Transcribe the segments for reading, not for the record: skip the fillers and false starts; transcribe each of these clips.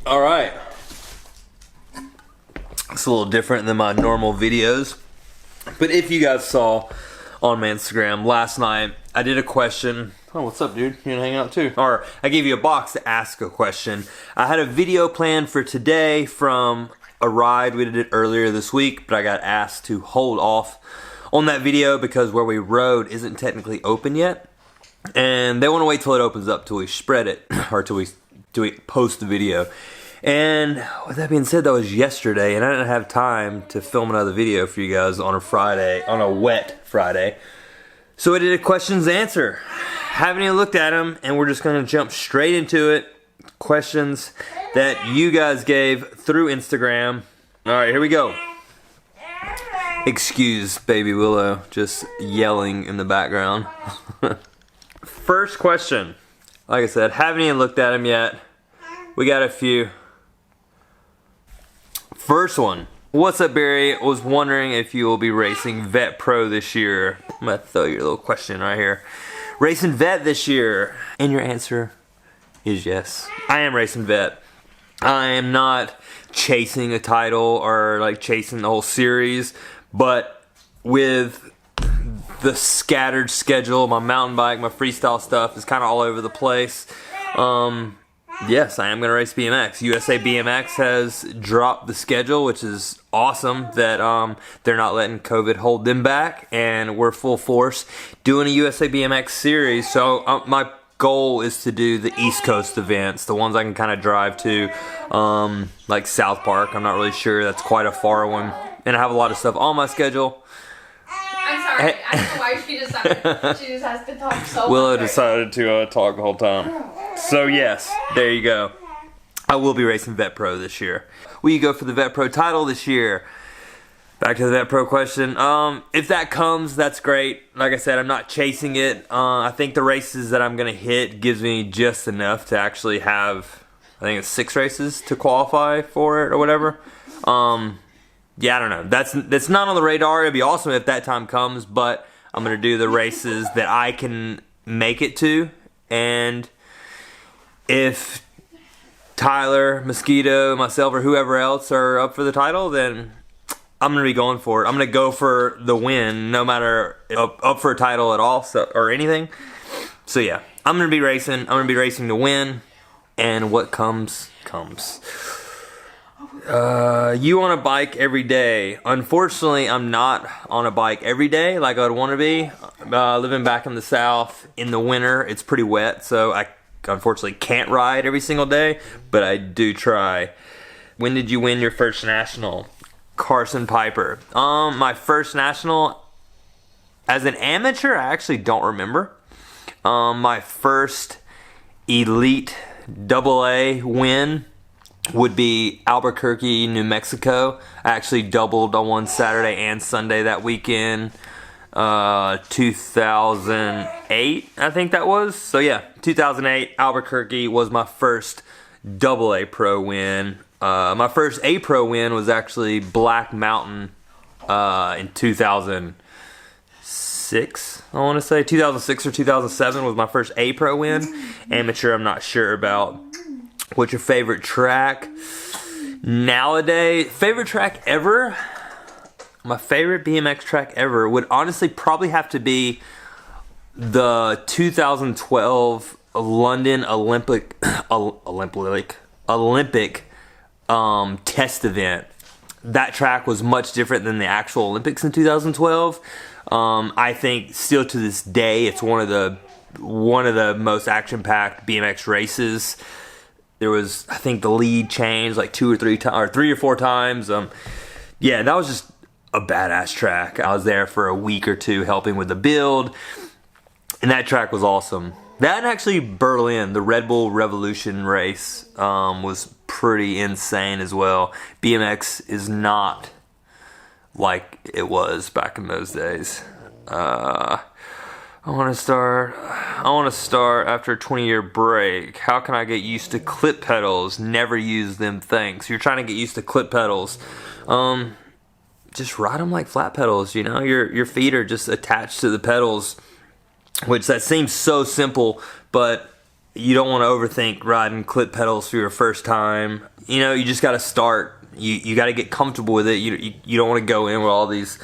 Alright. It's a little different than my normal videos. But if you guys saw on my Instagram last night, I did a question. Oh, what's up, dude? You gonna hang out too? Or I gave you a box to ask a question. I had a video planned for today from a ride we did earlier this week, but I got asked to hold off on that video because where we rode isn't technically open yet. And they want to wait till it opens up till we spread it, or till we post the video. And with that being said, that was yesterday, and I didn't have time to film another video for you guys on a Friday, on a wet Friday. So I did a questions answer. Haven't even looked at them, and we're just going to jump straight into it. Questions that you guys gave through Instagram. Alright, here we go. Excuse baby Willow just yelling in the background. First question. Like I said, haven't even looked at them yet. We got a few. First one. What's up, Barry? I was wondering if you will be racing Vet Pro this year. I'm going to throw your little question right here. Racing Vet this year. And your answer is yes. I am racing Vet. I am not chasing a title or like chasing the whole series. But with the scattered schedule, my mountain bike, my freestyle stuff is kind of all over the place. Yes, I am going to race BMX. USA BMX has dropped the schedule, which is awesome that they're not letting COVID hold them back, and we're full force doing a USA BMX series. So my goal is to do the East Coast events, the ones I can kind of drive to, like South Park. I'm not really sure. That's quite a far one, and I have a lot of stuff on my schedule. I'm sorry. I don't know why she decided. She just has to talk so much. Willow decided to talk the whole time. So yes, there you go. I will be racing Vet Pro this year. Will you go for the Vet Pro title this year? Back to the Vet Pro question. If that comes, that's great. Like I said, I'm not chasing it. I think the races that I'm going to hit gives me just enough to actually have, I think it's 6 races to qualify for it or whatever. Yeah, I don't know. That's not on the radar. It'd be awesome if that time comes, but I'm going to do the races that I can make it to. And if Tyler, Mosquito, myself, or whoever else are up for the title, then I'm going to be going for it. I'm going to go for the win, no matter up for a title at all or anything. So yeah, I'm going to be racing. I'm going to be racing to win, and what comes, comes. You on a bike every day? Unfortunately, I'm not on a bike every day like I'd want to be. Living back in the South in the winter, it's pretty wet, so I unfortunately can't ride every single day, but I do try. When did you win your first national? Carson Piper. My first national as an amateur, I actually don't remember. My first elite AA win would be Albuquerque, New Mexico. I actually doubled on one Saturday and Sunday that weekend. 2008, I think that was. So yeah, 2008, Albuquerque was my first AA Pro win. My first A Pro win was actually Black Mountain in 2006, I want to say. 2006 or 2007 was my first A Pro win. Amateur, I'm not sure about. What's your favorite track? Nowadays, favorite track ever? My favorite BMX track ever would honestly probably have to be the 2012 London Olympic test event. That track was much different than the actual Olympics in 2012. I think still to this day it's one of the most action-packed BMX races. There was, I think, the lead changed like 2 or 3 times, or 3 or 4 times. Yeah, that was just a badass track. I was there for a week or 2 helping with the build, and that track was awesome. That and actually Berlin, the Red Bull Revolution race, was pretty insane as well. BMX is not like it was back in those days. I want to start after a 20-year break. How can I get used to clip pedals? Never use them, thanks. You're trying to get used to clip pedals. Just ride them like flat pedals, you know? Your feet are just attached to the pedals, which that seems so simple, but you don't want to overthink riding clip pedals for your first time. You know, you just got to start. You got to get comfortable with it. You don't want to go in with all these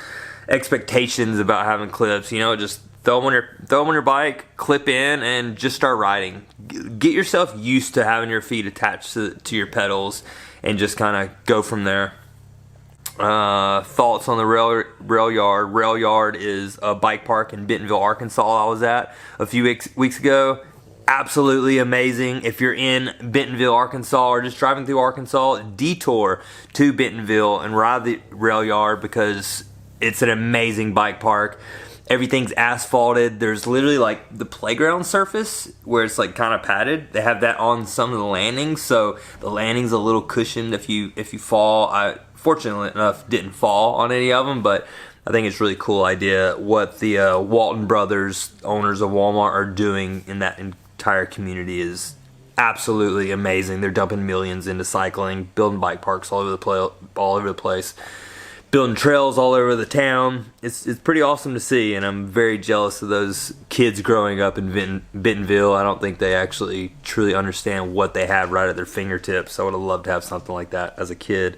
expectations about having clips. You know, just throw them on your bike, clip in, and just start riding. Get yourself used to having your feet attached to your pedals, and just kind of go from there. Thoughts on the rail yard. Rail yard is a bike park in Bentonville, Arkansas. I was at a few weeks ago. Absolutely amazing. If you're in Bentonville, Arkansas, or just driving through Arkansas, detour to Bentonville and ride the rail yard, because it's an amazing bike park. Everything's asphalted. There's literally like the playground surface where it's like kind of padded. They have that on some of the landings, so the landing's a little cushioned if you fall. I fortunately enough didn't fall on any of them, but I think it's a really cool idea what the Walton Brothers, owners of Walmart, are doing in that entire community is absolutely amazing. They're dumping millions into cycling, building bike parks all over the place, building trails all over the town. It's pretty awesome to see, and I'm very jealous of those kids growing up in Bentonville. I don't think they actually truly understand what they have right at their fingertips. I would have loved to have something like that as a kid.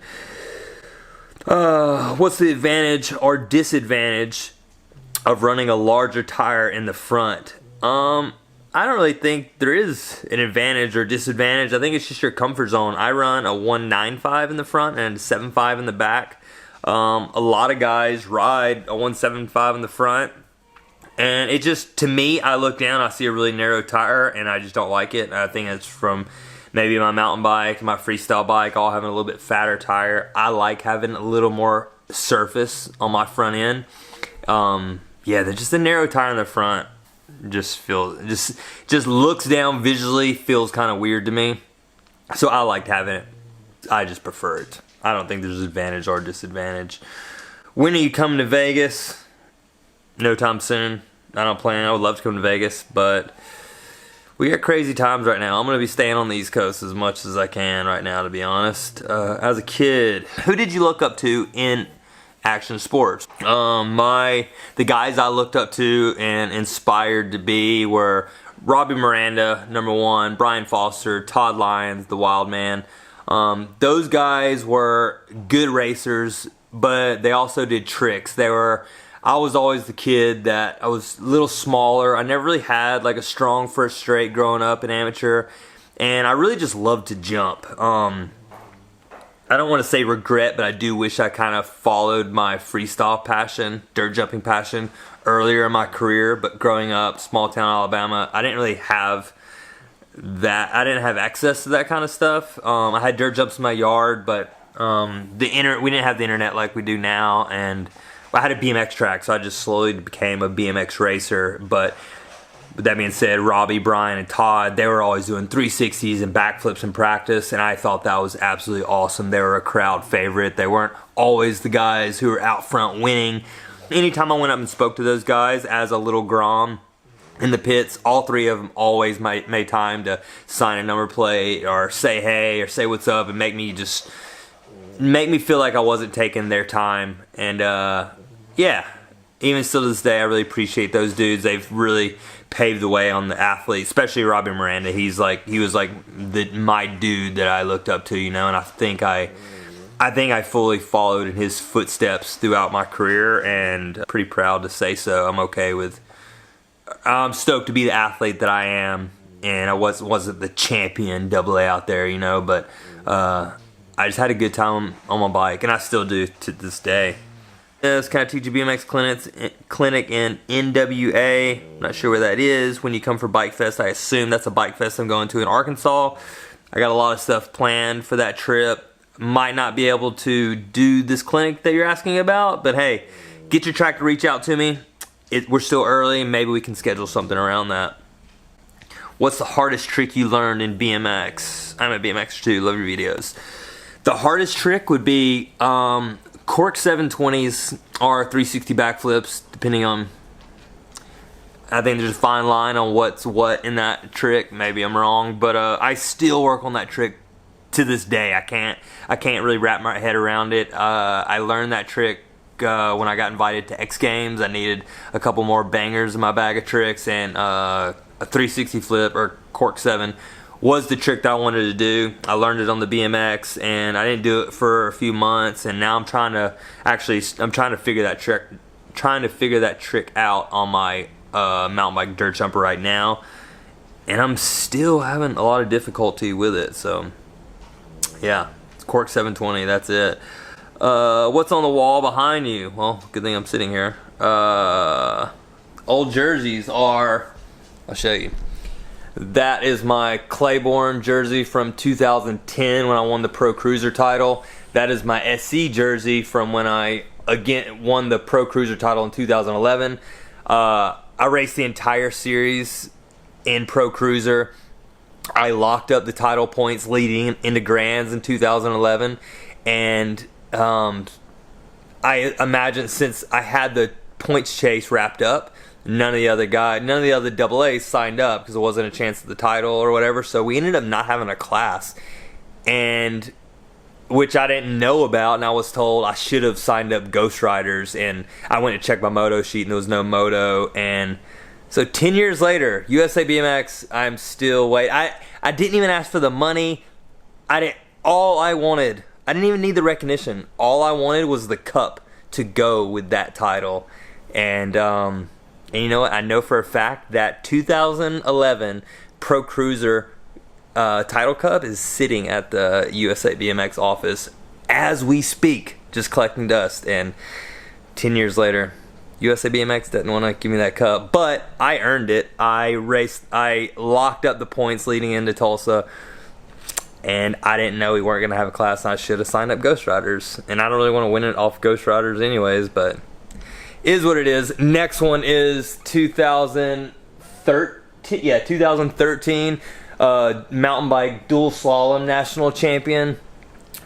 What's the advantage or disadvantage of running a larger tire in the front? I don't really think there is an advantage or disadvantage. I think it's just your comfort zone. I run a 195 in the front and a 75 in the back. A lot of guys ride a 175 in the front, and it just, to me, I look down, I see a really narrow tire, and I just don't like it. I think it's from maybe my mountain bike, my freestyle bike, all having a little bit fatter tire. I like having a little more surface on my front end. Yeah, just the narrow tire in the front just looks down visually, feels kind of weird to me. So I liked having it. I just prefer it. I don't think there's advantage or disadvantage. When are you coming to Vegas? No time soon. I don't plan. I would love to come to Vegas, but we got crazy times right now. I'm going to be staying on the East Coast as much as I can right now, to be honest. As a kid, who did you look up to in action sports? The guys I looked up to and inspired to be were Robbie Miranda, number one, Brian Foster, Todd Lyons, the wild man. Those guys were good racers, but they also did tricks. I was always the kid that I was a little smaller. I never really had like a strong first straight growing up in amateur, and I really just loved to jump. I don't want to say regret, but I do wish I kind of followed my freestyle passion, dirt jumping passion, earlier in my career. But growing up, small town Alabama, I didn't really have that. I didn't have access to that kind of stuff. I had dirt jumps in my yard, but we didn't have the internet like we do now, and I had a BMX track, so I just slowly became a BMX racer. But with that being said, Robbie, Brian, and Todd, they were always doing 360s and backflips in practice, and I thought that was absolutely awesome. They were a crowd favorite. They weren't always the guys who were out front winning. Anytime I went up and spoke to those guys as a little Grom in the pits, all three of them always made time to sign a number plate or say hey or say what's up and make me feel like I wasn't taking their time. And yeah, even still to this day, I really appreciate those dudes. They've really paved the way on the athlete, especially Robbie Miranda. He was like my dude that I looked up to, you know. And I think I fully followed in his footsteps throughout my career, and pretty proud to say so. I'm stoked to be the athlete that I am, and I wasn't the champion AA out there, you know. But I just had a good time on my bike, and I still do to this day. It's kind of teach a BMX clinic in NWA. I'm not sure where that is. When you come for Bike Fest, I assume that's a Bike Fest I'm going to in Arkansas. I got a lot of stuff planned for that trip. Might not be able to do this clinic that you're asking about, but hey, get your track to reach out to me. We're still early. Maybe we can schedule something around that. What's the hardest trick you learned in BMX? I'm a BMXer too. Love your videos. The hardest trick would be cork 720s or 360 backflips, depending on. I think there's a fine line on what's what in that trick. Maybe I'm wrong, but I still work on that trick to this day. I can't really wrap my head around it. I learned that trick when I got invited to X Games. I needed a couple more bangers in my bag of tricks, and a 360 flip or cork 7 was the trick that I wanted to do. I learned it on the BMX, and I didn't do it for a few months, and now I'm trying to figure that trick out on my mountain bike dirt jumper right now, and I'm still having a lot of difficulty with it. So yeah, cork 720, that's it. What's on the wall behind you? Well, good thing I'm sitting here. Old jerseys are, I'll show you. That is my Claiborne jersey from 2010 when I won the Pro Cruiser title. That is my SC jersey from when I again won the Pro Cruiser title in 2011. I raced the entire series in Pro Cruiser. I locked up the title points leading into Grands in 2011, and I imagine since I had the points chase wrapped up, none of the other double A's signed up because it wasn't a chance at the title or whatever. So we ended up not having a class, and which I didn't know about, and I was told I should have signed up Ghost Riders, and I went to check my moto sheet and there was no moto. And so 10 years later, USA BMX, I'm still waiting. I didn't even ask for the money. I didn't even need the recognition. All I wanted was the cup to go with that title. And you know what? I know for a fact that 2011 Pro Cruiser title cup is sitting at the USA BMX office as we speak, just collecting dust. And 10 years later, USA BMX didn't want to give me that cup, but I earned it. I locked up the points leading into Tulsa, and I didn't know we weren't going to have a class, and I should have signed up Ghost Riders. And I don't really want to win it off Ghost Riders anyways, but is what it is. Next one is 2013 mountain bike dual slalom national champion.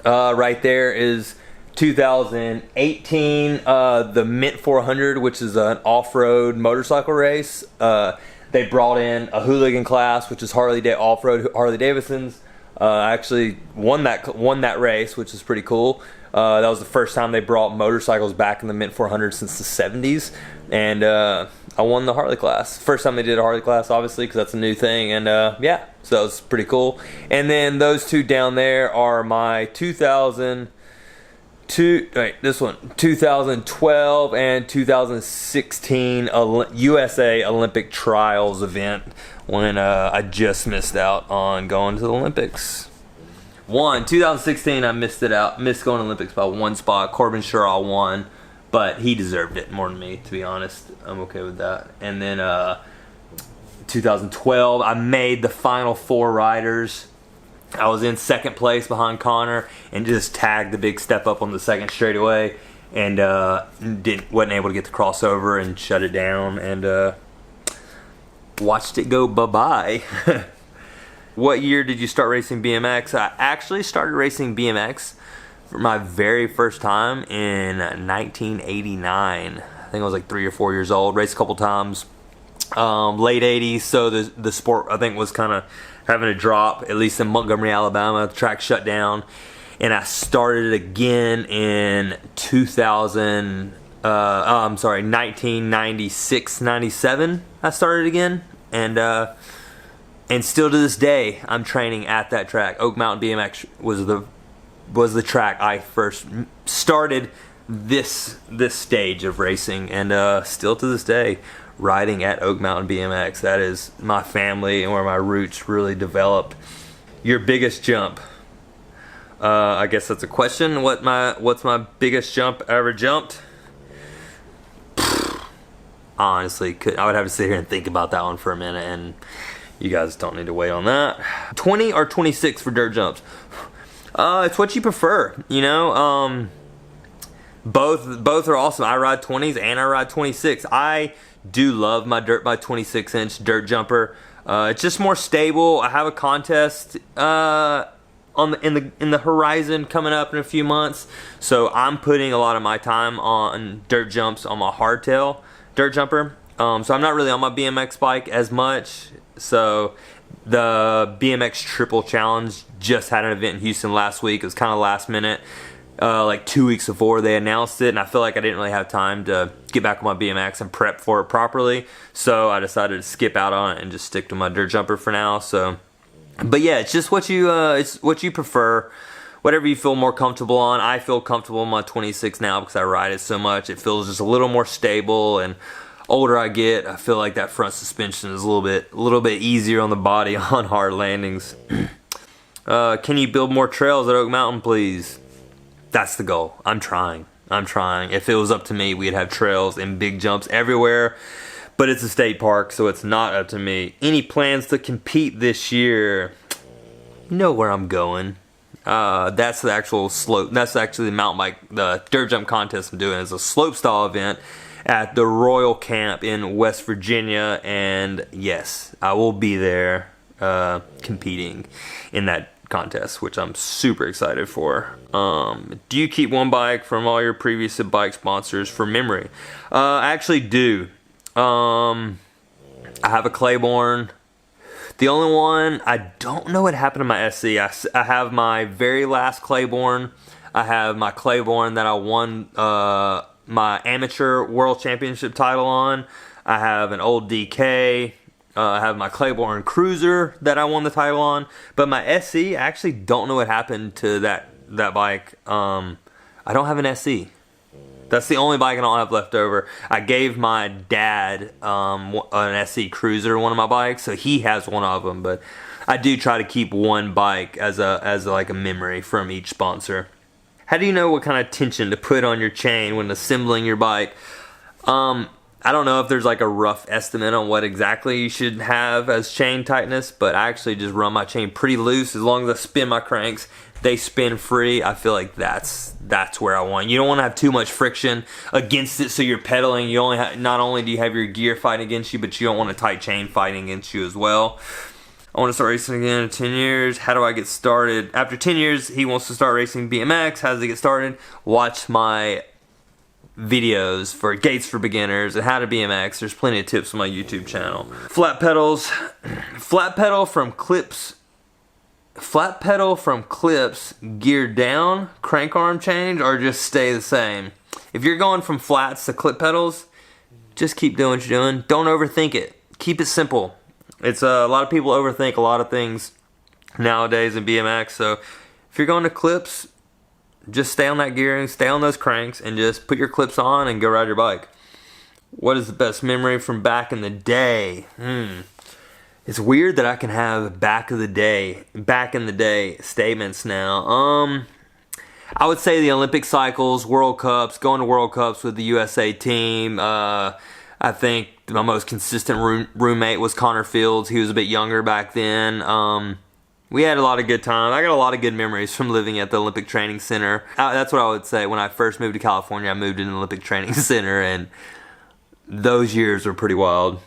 Right there is 2018 the Mint 400, which is an off-road motorcycle race. They brought in a hooligan class, which is off-road Harley Davidsons. I actually won that race, which is pretty cool. That was the first time they brought motorcycles back in the Mint 400 since the 70s, and I won the Harley class. First time they did a Harley class, obviously, because that's a new thing, and yeah, so that was pretty cool. And then those two down there are my 2012 and 2016 USA Olympic Trials event, when I just missed out on going to the Olympics. 2016 I missed going to the Olympics by one spot. Corbin Sherrill won, but he deserved it more than me, to be honest. I'm okay with that. And then 2012 I made the final 4 riders. I was in second place behind Connor and just tagged the big step up on the second straightaway, and wasn't able to get the crossover and shut it down, and watched it go bye-bye. What year did you start racing BMX? I actually started racing BMX for my very first time in 1989. I think I was like 3 or 4 years old. Raced a couple times. Late 80s, so the sport I think was kind of having a drop, at least in Montgomery, Alabama. The track shut down, and I started again in 1996, 97. I started again, and still to this day, I'm training at that track. Oak Mountain BMX was the track I first started this stage of racing, and still to this day, riding at Oak Mountain BMX. That is my family and where my roots really developed. Your biggest jump? I guess that's a question. What's my biggest jump I ever jumped? Honestly, I would have to sit here and think about that one for a minute, and you guys don't need to wait on that. 20 or 26 for dirt jumps? It's what you prefer, you know. Both are awesome. I ride 20s and I ride 26. I do love my 26-inch dirt jumper. It's just more stable. I have a contest in the horizon coming up in a few months, so I'm putting a lot of my time on dirt jumps on my hardtail dirt jumper. So I'm not really on my BMX bike as much. So the BMX Triple Challenge just had an event in Houston last week. It was kind of last minute. like 2 weeks before they announced it, and I feel like I didn't really have time to get back on my BMX and prep for it properly, so I decided to skip out on it and just stick to my dirt jumper for now. So, but yeah, it's just what you prefer, whatever you feel more comfortable on. I feel comfortable on my 26 now because I ride it so much. It feels just a little more stable, and older I get, I feel like that front suspension is a little bit easier on the body on hard landings. Can you build more trails at Oak Mountain, please? That's the goal. I'm trying. If it was up to me, we'd have trails and big jumps everywhere. But it's a state park, so it's not up to me. Any plans to compete this year? You know where I'm going. That's the actual slope. That's actually the mountain bike, the dirt jump contest I'm doing. It's a slope style event at the Royal Camp in West Virginia. And yes, I will be there competing in that contest, which I'm super excited for. Do you keep one bike from all your previous bike sponsors for memory? I actually do. I have a Claiborne. The only one, I don't know what happened to my SC. I have my very last Claiborne. I have my Claiborne that I won my amateur world championship title on. I have an old DK. I have my Claiborne Cruiser that I won the title on, but my SC, I actually don't know what happened to that bike. I don't have an SC. That's the only bike I don't have left over. I gave my dad an SC Cruiser, one of my bikes, so he has one of them. But I do try to keep one bike as like a memory from each sponsor. How do you know what kind of tension to put on your chain when assembling your bike? I don't know if there's like a rough estimate on what exactly you should have as chain tightness, but I actually just run my chain pretty loose. As long as I spin my cranks, they spin free. I feel like that's where I want. You don't want to have too much friction against it, so you're pedaling. You not only do you have your gear fighting against you, but you don't want a tight chain fighting against you as well. I want to start racing again in 10 years. How do I get started? After 10 years, he wants to start racing BMX. How does he get started? Watch my videos for Gates for Beginners and how to BMX. There's plenty of tips on my YouTube channel. Flat pedals. Flat pedal from clips. Flat pedal from clips geared down, crank arm change, or just stay the same. If you're going from flats to clip pedals, just keep doing what you're doing. Don't overthink it. Keep it simple. It's a lot of people overthink a lot of things nowadays in BMX. So if you're going to clips, just stay on that gearing, stay on those cranks, and just put your clips on and go ride your bike. What is the best memory from back in the day? It's weird that I can have back in the day statements now. I would say the Olympic cycles, World Cups, going to World Cups with the USA team. I think my most consistent roommate was Connor Fields. He was a bit younger back then. We had a lot of good time. I got a lot of good memories from living at the Olympic Training Center. That's what I would say. When I first moved to California, I moved in the Olympic Training Center, and those years were pretty wild.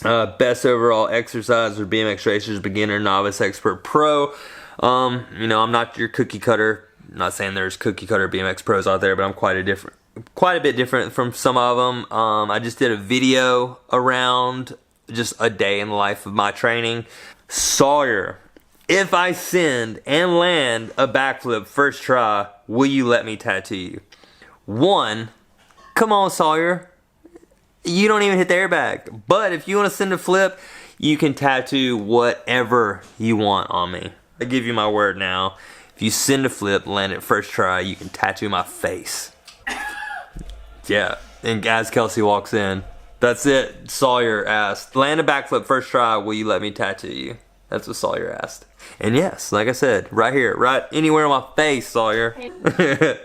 Best overall exercise for BMX racers, beginner, novice, expert, pro. I'm not your cookie cutter. I'm not saying there's cookie cutter BMX pros out there, but I'm quite a bit different from some of them. I just did a video around just a day in the life of my training. Sawyer, if I send and land a backflip first try, will you let me tattoo you? 1, come on Sawyer, you don't even hit the airbag. But if you want to send a flip, you can tattoo whatever you want on me. I give you my word now. If you send a flip, land it first try, you can tattoo my face. Yeah, and as Kelsey walks in, that's it. Sawyer asked, land a backflip first try, will you let me tattoo you? That's what Sawyer asked. And yes, like I said, right here, right anywhere on my face, Sawyer. Favorite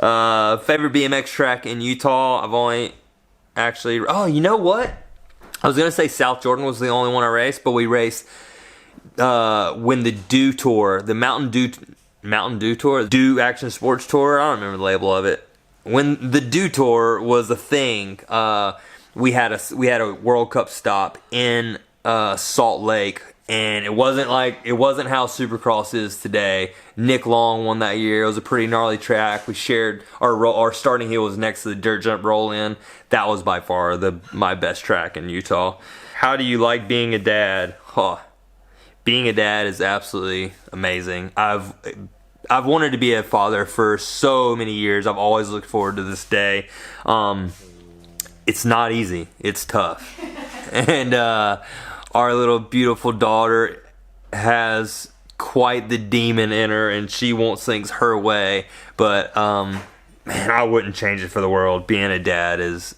BMX track in Utah? I've only actually, oh, you know what? I was going to say South Jordan was the only one I raced, but we raced when the Dew Tour, the Mountain Dew Tour, Dew Action Sports Tour, I don't remember the label of it. When the Dew Tour was a thing, we had a World Cup stop in Salt Lake, and it wasn't how Supercross is today. Nick Long won that year. It was a pretty gnarly track. We shared our starting hill was next to the dirt jump roll in. That was by far my best track in Utah. How do you like being a dad? Being a dad is absolutely amazing. I I've wanted to be a father for so many years. I've always looked forward to this day. It's not easy. It's tough. And our little beautiful daughter has quite the demon in her, and she wants things her way. But man, I wouldn't change it for the world. Being a dad has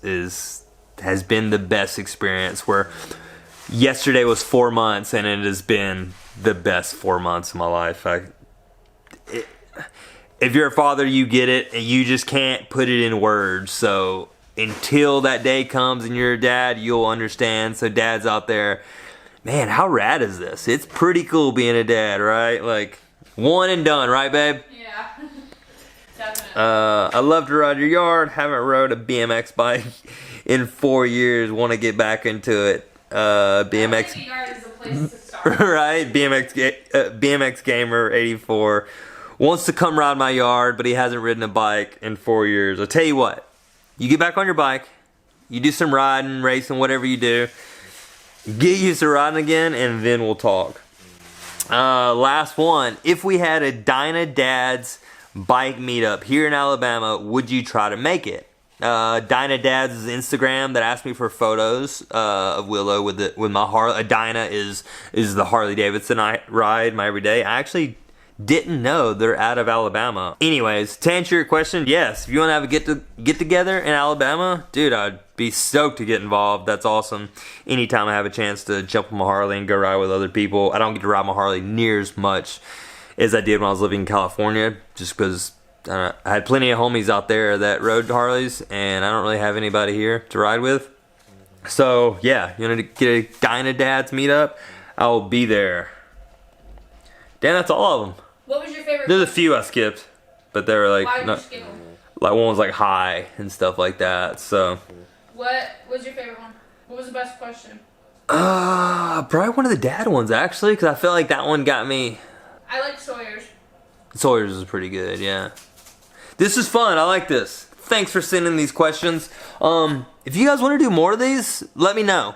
been the best experience. Where yesterday was 4 months, and it has been the best 4 months of my life. If you're a father, you get it, and you just can't put it in words. So until that day comes and you're a dad, you'll understand. So dads out there, man, how rad is this? It's pretty cool being a dad, right? Like, one and done, right, babe? Yeah. Definitely. I love to ride your yard. Haven't rode a BMX bike in 4 years. Want to get back into it. BMX. The yard is the place to start. Right? BMX Gamer 84 wants to come ride my yard, but he hasn't ridden a bike in 4 years. I'll tell you what. You get back on your bike. You do some riding, racing, whatever you do. Get used to riding again, and then we'll talk. Last one. If we had a dinahdads bike meetup here in Alabama, would you try to make it? dinahdads is Instagram that asked me for photos of Willow with my Harley. A Dinah is the Harley Davidson I ride my everyday. I actually didn't know they're out of Alabama. Anyways, to answer your question, yes. If you want to have a get together in Alabama, dude, I'd be stoked to get involved. That's awesome. Anytime I have a chance to jump on my Harley and go ride with other people. I don't get to ride my Harley near as much as I did when I was living in California, just because I had plenty of homies out there that rode Harleys, and I don't really have anybody here to ride with. So yeah, you want to get a dinahdads meetup? I'll be there. Dan, that's all of them. What was your favorite? There's a few I skipped, but they were like, Why did you skip them? like one was like high and stuff like that. So. What was your favorite one? What was the best question? Probably one of the dad ones actually, because I feel like that one got me. I like Sawyer's. Sawyer's is pretty good, yeah. This is fun. I like this. Thanks for sending these questions. If you guys want to do more of these, let me know.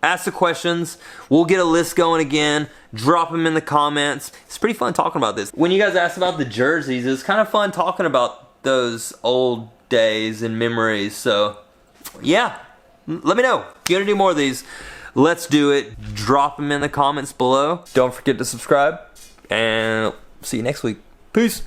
Ask the questions. We'll get a list going again. Drop them in the comments. It's pretty fun talking about this. When you guys asked about the jerseys, it's kind of fun talking about those old days and memories. So, yeah. Let me know. If you want to do more of these, let's do it. Drop them in the comments below. Don't forget to subscribe. And see you next week. Peace.